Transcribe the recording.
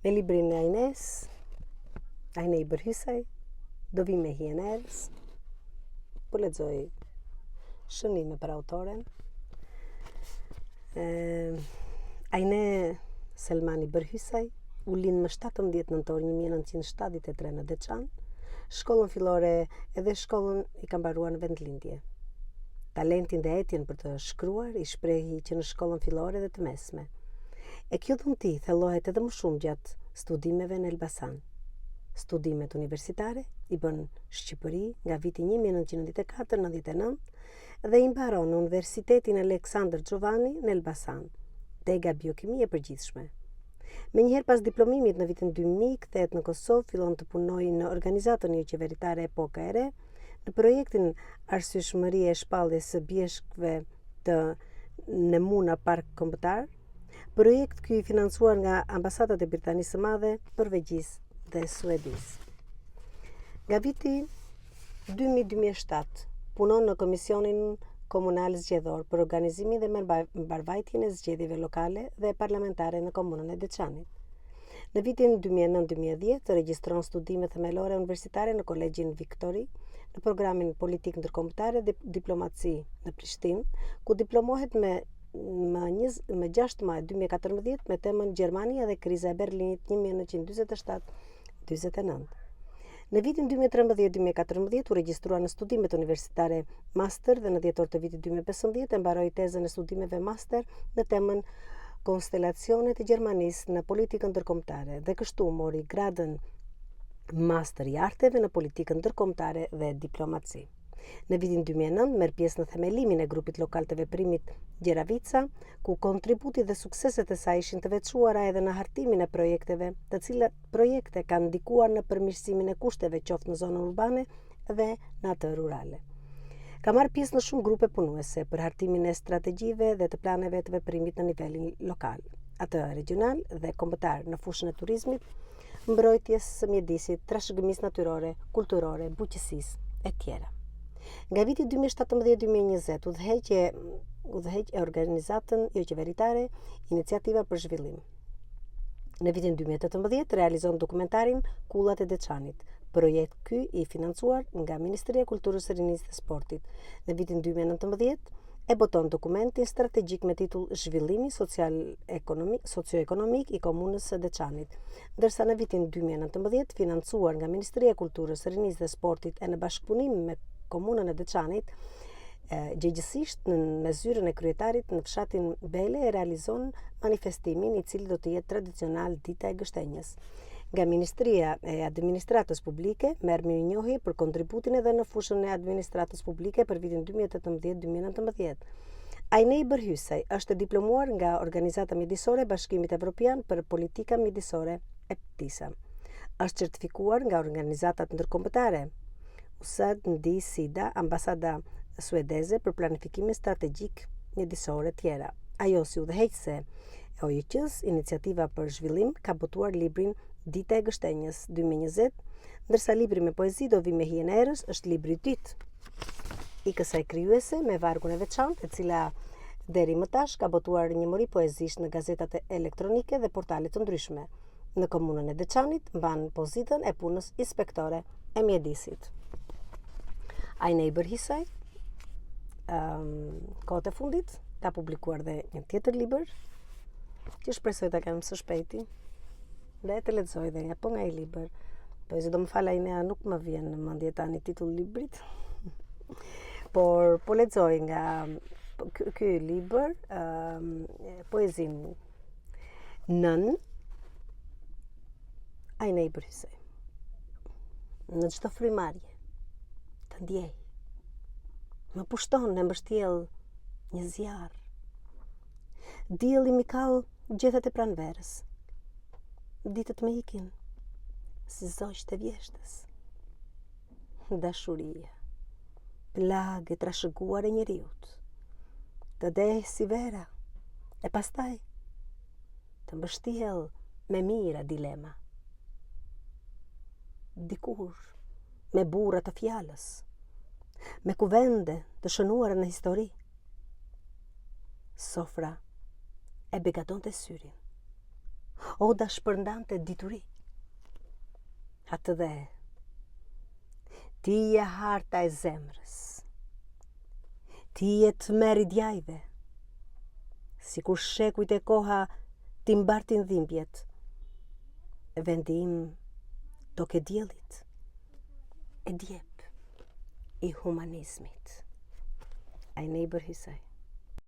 Me librin e Ajnes, Ajne I Bërhysaj, do vi me hienerës, po lexoj shënime për autoren. Ajne Selmani Bërhysaj u lind më 17 nëntor 1973 në Deçan. Shkollën fillore edhe shkollën I ka mbaruar në vendlindje. Talentin dhe etjen për të shkruar I shprehi që në shkollën fillore dhe të mesme. E kjo dhunti thellohet edhe më shumë gjatë studimeve në Elbasan. Studimet universitare I bën Shqipëri nga viti 1994-99 dhe I mbaron në Universitetin Aleksandr Xhovani në Elbasan, dega biokimie e përgjithshme. Menjëherë pas diplomimit në vitin 2000 kthehet në Kosovë, fillon të punojë në organizatën jo qeveritare Epoka e Re, në projektin arsyeshmërie e shpalljes së bjeshkëve të Nemuna Park Kombëtar, projekt ky I financuar nga ambasadat e Britanisë së Madhe, Norvegjisë dhe Suedisë. Nga viti 2000-2007 punon në Komisionin Komunal Zgjedhor për organizimin dhe mbarvajtjen e zgjedhjeve lokale dhe parlamentare në komunën e Deçanit. Në vitin 2009-2010 regjistron studime themelore universitare në Kolegjin Viktori, në programin politik ndërkombëtare dhe diplomaci në Prishtinë, ku diplomohet me 6 maj 2014 me temën Gjermania dhe kriza e Berlinit 1947-49. Në vitin 2013-2014 u regjistrua në studimet universitare master dhe në dhjetor të vitit 2015 e mbaroi tezën e studimeve master në temën Konstelacionet e Gjermanisë në politikën ndërkombëtare dhe kështu mori gradën master I arteve në politikën ndërkombëtare dhe diplomaci. Në vitin 2009 merr pjesë në themelimin e grupit lokal të veprimit Gjeravica, ku kontributi dhe sukseset e saj ishin të veçuara edhe në hartimin e projekteve, të cilat projekte kanë ndikuar në përmirësimin e kushteve qoftë në zonën urbane dhe në atë rurale. Ka marrë pjesë në shumë grupe punuese për hartimin e strategjive dhe të planeve të veprimit në nivelin lokal, atë regional dhe kombëtar në fushën e turizmit, mbrojtjes së mjedisit, trashëgimisë natyrore, kulturore, bujqësisë e tjera. Nga viti 2017-2020 udhëheq e organizatën jo qeveritare Iniciativa për Zhvillim. Në vitin 2018 realizon dokumentarin Kullat e Deçanit, projekt ky I financuar nga Ministria e Kulturës së Rinisë dhe Sportit. Në vitin 2019 e boton dokumentin strategjik me titull Zhvillimi socioekonomik I komunës së Deçanit, ndërsa në vitin 2019 financuar nga Ministria e Kulturës së Rinisë dhe Sportit e në bashkëpunim me komunën e Deçanit, gjëgjësisht në mesyrën e kryetarit në fshatin Bele e realizon manifestimin I cili do të jetë tradicional Dita e Gështenjës. Nga Ministria e Administratës Publike merr mirënjohje për kontributin edhe në fushën e administratës publike për vitin 2018-2019. Ajne I Bërhysaj është diplomuar nga Organizata Mjedisore e Bashkimit Evropian për Politika Mjedisore EPTISA. Është certifikuar nga organizatat ndërkombëtare USAID, ambasada suedeze për planifikimin strategjik mjedisor e tjera. Ajo si udhëheqëse e OIQ-s, Iniciativa për Zhvillim, ka botuar librin Dita e Gështenjës 2020, ndërsa libri me poezi Do vi me hienerës është libri I dytë I kësaj krijuese me vargun e veçantë, e cila deri më tash ka botuar njëmëri poezish në gazetat elektronike dhe portale të ndryshme. Në komunën e Deçanit mban pozitën e punës inspektore e mjedisit. Ajne I Bërhysaj, kohët e fundit, ka publikuar dhe një tjetër libër, që shpresoj ta kem së shpejti, dhe të lexoj dhe nga po nga I libër. Poezi do më fal Ajnea, nuk më vjen në mendje tani titulli librit, por po lexoj nga ky libër poezin Nën, Ajne I Bërhysaj. Në çdo frymarrje të ndjej, më pushton e mbështjell një zjarr. Dielli mi kall gjethet e pranverës. Ditët me ikin si zogj të vjeshtës. Dashuria, plagë e trashëguar e njeriut, të deh si vera, e pastaj të mbështjell me mira dilema. Dikur me burra të fjalës, me kuvende të shënuara në histori. Sofra e begatonte syrin. Oda shpërndante dituri. Atë dhe, ti je harta e zemrës. Ti je të meri djajve. Si kur shekujt e koha ti mbartin dhimbjet. Vendim toke djelit. E djep i humanizmit. Ai neighbor hisaj.